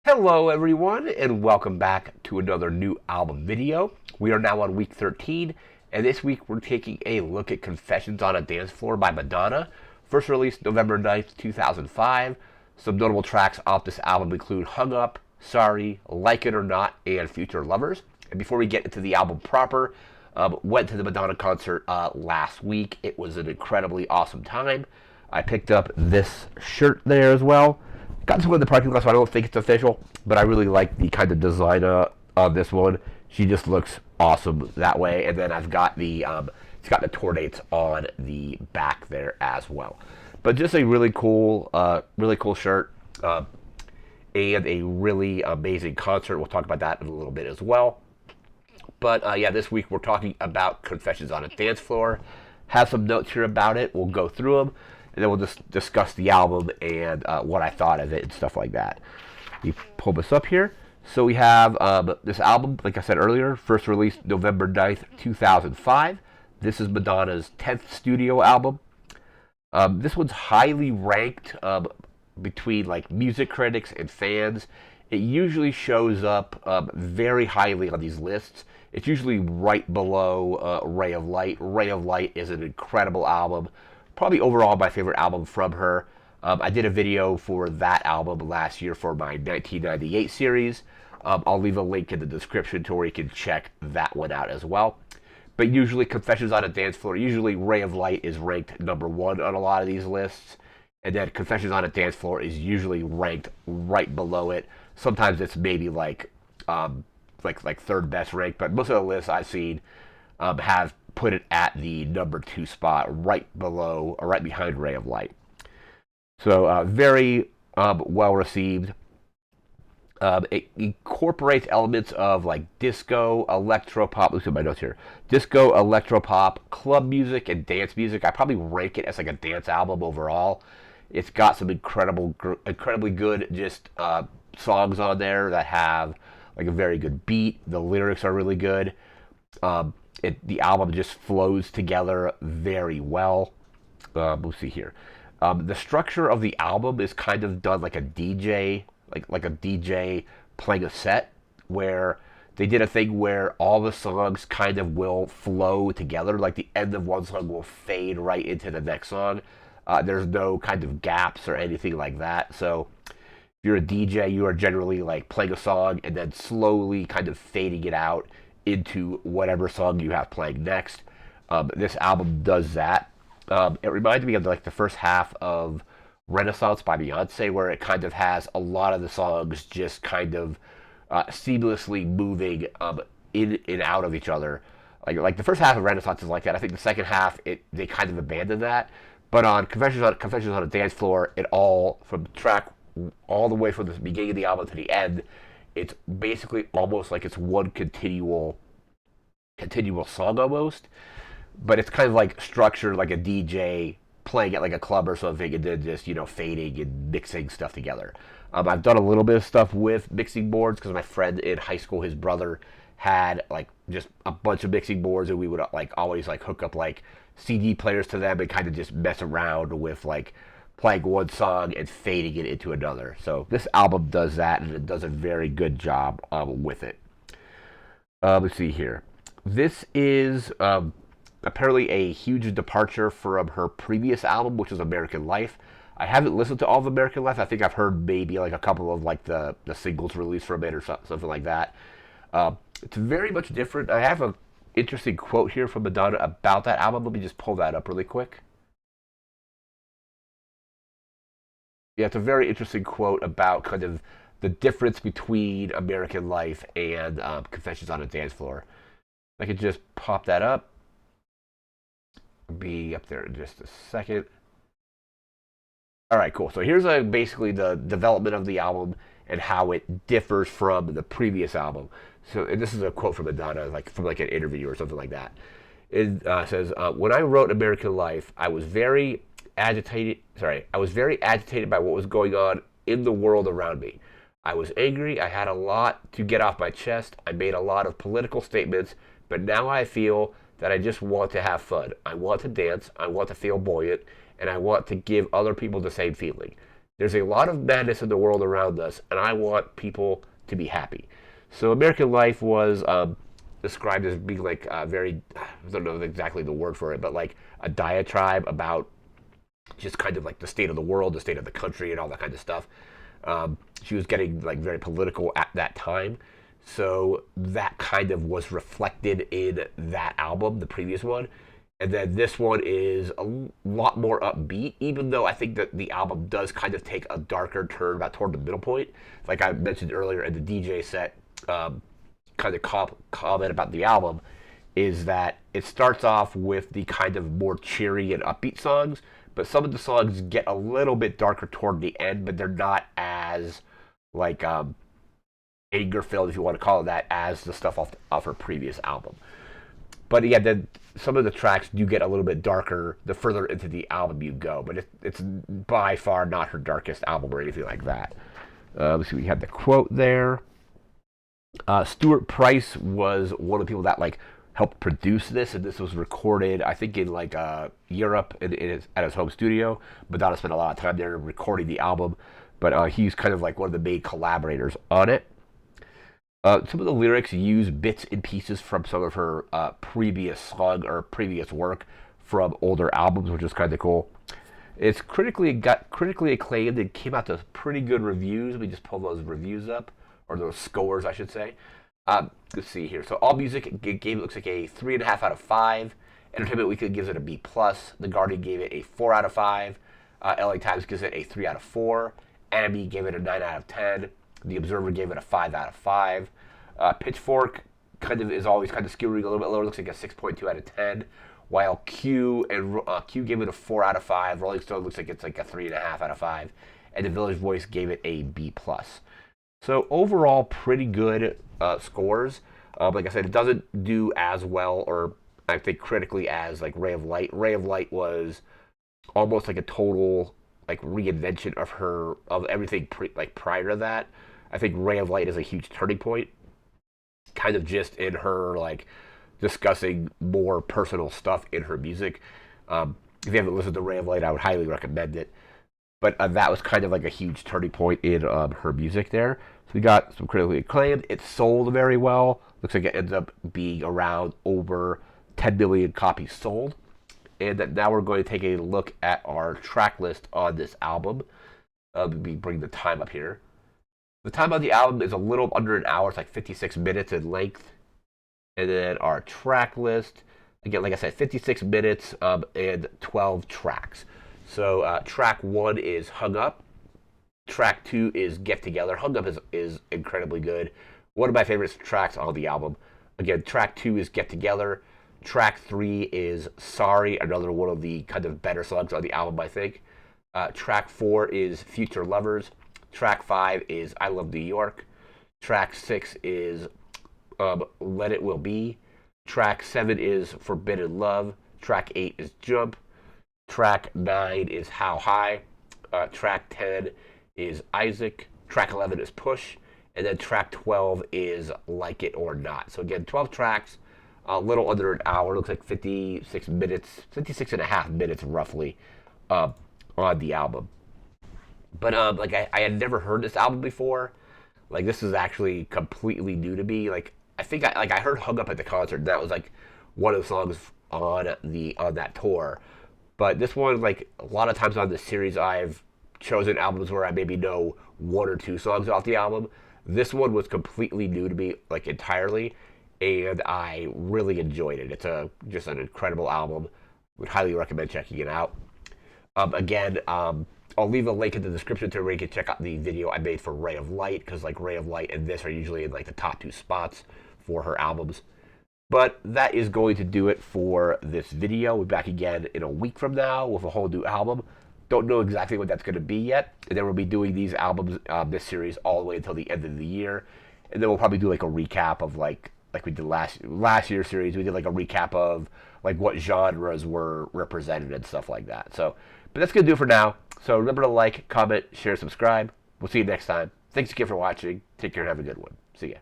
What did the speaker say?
Hello everyone and welcome back to another new album video. We are now on week 13 and this week we're taking a look at Confessions on a Dance Floor by Madonna. First released November 9th, 2005. Some notable tracks off this album include Hung Up, Sorry, Like It or Not, and Future Lovers. And before we get into the album proper, went to the Madonna concert last week. It was an incredibly awesome time. I picked up this shirt there as well. Got this one in the parking lot, so I don't think it's official, but I really like the kind of design of this one. She just looks awesome that way. And then I've got it's got the tour dates on the back there as well. But just a really cool shirt, and a really amazing concert. We'll talk about that in a little bit as well. But yeah, this week we're talking about Confessions on a Dance Floor. Have some notes here about it. We'll go through them, and then we'll just discuss the album and what I thought of it and stuff like that. You pull this up here. So we have this album, like I said earlier, first released November 9th, 2005. This is Madonna's 10th studio album. This one's highly ranked between like music critics and fans. It usually shows up very highly on these lists. It's usually right below Ray of Light. Ray of Light is an incredible album. Probably overall my favorite album from her. I did a video for that album last year for my 1998 series. I'll leave a link in the description to where you can check that one out as well. But usually Confessions on a Dance Floor, usually Ray of Light is ranked number one on a lot of these lists. And then Confessions on a Dance Floor is usually ranked right below it. Sometimes it's maybe like third best ranked, but most of the lists I've seen have put it at the number 2 spot, right below or right behind Ray of Light. So very well received. It incorporates elements of like disco, electropop. Look at my notes here. Disco, electropop, club music, and dance music. I probably rank it as like a dance album overall. It's got some incredibly good just songs on there that have like a very good beat. The lyrics are really good. The album just flows together very well. We'll see here. The structure of the album is kind of done like a DJ, like a DJ playing a set, where they did a thing where all the songs kind of will flow together. Like the end of one song will fade right into the next song. There's no kind of gaps or anything like that. So if you're a DJ, you are generally like playing a song and then slowly kind of fading it out into whatever song you have playing next. This album does that. It reminded me of like the first half of Renaissance by Beyonce, where it kind of has a lot of the songs just kind of seamlessly moving in and out of each other. Like the first half of Renaissance is like that. I think the second half they kind of abandoned that. But on Confessions on a Dance Floor, it all from track all the way from the beginning of the album to the end, it's basically almost like it's one continual song almost. But it's kind of like structured like a DJ playing at like a club or something, and then just fading and mixing stuff together. I've done a little bit of stuff with mixing boards because my friend in high school, his brother had like just a bunch of mixing boards, and we would like always like hook up like CD players to them and kind of just mess around with like playing one song and fading it into another. So this album does that, and it does a very good job with it. Let's see here. This is apparently a huge departure from her previous album, which was American Life. I haven't listened to all of American Life. I think I've heard maybe like a couple of like the singles released from it or something like that. It's very much different. I have an interesting quote here from Madonna about that album. Let me just pull that up really quick. Yeah, it's a very interesting quote about kind of the difference between American Life and Confessions on a Dance Floor. I could just pop that up. Be up there in just a second. All right, cool. So here's basically the development of the album and how it differs from the previous album. So, and this is a quote from Madonna, like from like an interview or something like that. It says, "When I wrote American Life, I was very agitated. I was very agitated by what was going on in the world around me. I was angry. I had a lot to get off my chest. I made a lot of political statements, but now I feel that I just want to have fun. I want to dance. I want to feel buoyant, and I want to give other people the same feeling. There's a lot of madness in the world around us, and I want people to be happy. So American Life was described as being like very, I don't know exactly the word for it, but like a diatribe about just kind of like the state of the world, the state of the country, and all that kind of stuff. She was getting like very political at that time. So that kind of was reflected in that album, the previous one. And then this one is a lot more upbeat, even though I think that the album does kind of take a darker turn about toward the middle point. Like I mentioned earlier in the DJ set, kind of comment about the album is that it starts off with the kind of more cheery and upbeat songs, but some of the songs get a little bit darker toward the end, but they're not as like anger filled, if you want to call it that, as the stuff off her previous album. But yeah, then some of the tracks do get a little bit darker the further into the album you go, but it's by far not her darkest album or anything like that. Let's see, we have the quote there. Stuart Price was one of the people that like helped produce this, and this was recorded, I think, in like Europe at his home studio. Madonna spent a lot of time there recording the album, but he's kind of like one of the main collaborators on it. Some of the lyrics use bits and pieces from some of her previous song or previous work from older albums, which is kind of cool. It's got critically acclaimed and came out to pretty good reviews. We just pulled those reviews up, or those scores, I should say. Let's see here. So All Music gave it, looks like, a 3.5 out of 5. Entertainment Weekly gives it a B+. The Guardian gave it a 4 out of 5. LA Times gives it a 3 out of 4. NME gave it a 9 out of 10. The Observer gave it a 5 out of 5. Pitchfork kind of is always kind of skewing a little bit lower. Looks like a 6.2 out of 10. While Q gave it a 4 out of 5. Rolling Stone looks like it's like a 3.5 out of 5. And The Village Voice gave it a B+. So overall, pretty good scores. Like I said, it doesn't do as well, or I think critically, as like Ray of Light. Ray of Light was almost like a total like reinvention of everything prior to that. I think Ray of Light is a huge turning point, kind of just in her like discussing more personal stuff in her music. If you haven't listened to Ray of Light, I would highly recommend it. But that was kind of like a huge turning point in her music there. So we got some critically acclaimed. It sold very well. Looks like it ends up being around over 10 million copies sold. And now we're going to take a look at our track list on this album. Let me bring the time up here. The time on the album is a little under an hour. It's like 56 minutes in length. And then our track list, again, like I said, 56 minutes and 12 tracks. So track 1 is Hung Up. Track 2 is Get Together. Hung Up is incredibly good. One of my favorite tracks on the album. Again, track 2 is Get Together. Track 3 is Sorry, another one of the kind of better songs on the album, I think. Track 4 is Future Lovers. Track 5 is I Love New York. Track 6 is Let It Will Be. Track 7 is Forbidden Love. Track 8 is Jump. Track 9 is How High. Track 10 is Isaac. Track 11 is Push. And then track 12 is Like It or Not. So again, 12 tracks, a little under an hour. Looks like 56 minutes, 56 and a half minutes roughly on the album. But like I had never heard this album before. Like this is actually completely new to me. Like I think I heard Hung Up at the concert. And that was like one of the songs on that tour. But this one, like a lot of times on this series, I've chosen albums where I maybe know 1 or 2 songs off the album. This one was completely new to me, like entirely, and I really enjoyed it. It's just an incredible album. Would highly recommend checking it out. Again, I'll leave a link in the description to where you can check out the video I made for Ray of Light, because like Ray of Light and this are usually in like the top 2 spots for her albums. But that is going to do it for this video. We'll be back again in a week from now with a whole new album. Don't know exactly what that's going to be yet. And then we'll be doing these albums, this series, all the way until the end of the year. And then we'll probably do like a recap of like we did last year's series. We did like a recap of like what genres were represented and stuff like that. So, but that's going to do it for now. So remember to like, comment, share, subscribe. We'll see you next time. Thanks again for watching. Take care and have a good one. See ya.